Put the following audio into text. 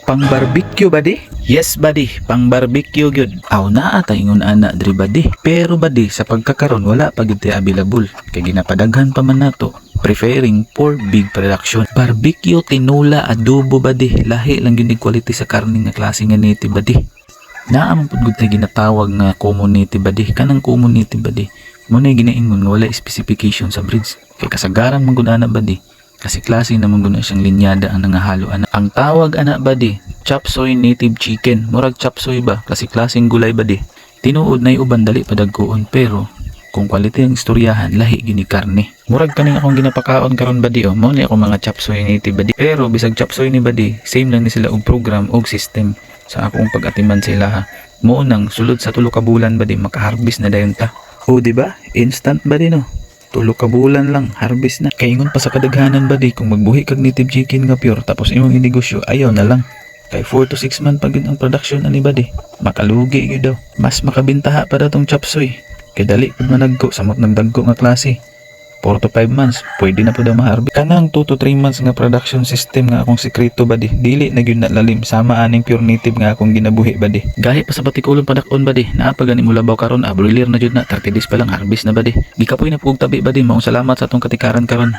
Pang barbecue badi? Yes badi, pang barbecue gyud. Aw naa ta ingon ana diri badi. Pero badi sa pagkakaron wala pa gyud tay available kay ginapadaghan pa man nato. Preferring for big production. Barbecue, tinula, adobo badi. Lahi lang gyud quality sa karne nga klase nga native badi. Naamang pud gud tay ginatawag nga community badi. Kanang community badi. Mo na ginaingon nga wala specification sa breeds. Kay kasagaran man gud ana badi. Kasi klase naman guna siyang linyada ang nangahalo ana. Ang tawag ana badi, chop suey native chicken. Murag chop suey ba? Kasi klaseng gulay badi. Tinuod na uban dali padagkuon pero kung quality ang istoryahan lahi gini karne. Murag kaning akong ginapakaon karon badi oh. Mao ni ako mga chop suey native badi. Pero bisag chop suey ni badi, same lang ni sila og program og system sa akong pag-atiman sila ha. Mo nang sulod sa tulo ka bulan badi maka-harvest na dayon ta. O di ba? Instant badi no. Tulo ka bulan lang, harvest na. Kaingon pa sa kadaghanan ba di, kung magbuhi kag native chicken nga pure, tapos imong inegosyo, ayaw na lang. Kay 4 to 6 months pa yun ang production na ni ba di. Makalugi yun daw. Mas makabintaha pa daw tong chop suey. Kay dali pud managko, samot nagdagko nga klase. 4 to 5 months, pwede na po daw ma-harvest. Kanang 2 to 3 months nga production system nga akong sekreto ba di. Dili na yun nalalim, sama aning pure native nga akong ginabuhi ba di. Gahi pa sa batikulong padakon ba di. Naapagani mo labaw karon, broiler na yun na, 30 days pa lang harvest na ba di. Di ka po inapugtabi ba di, maong salamat sa atong katikaran karon.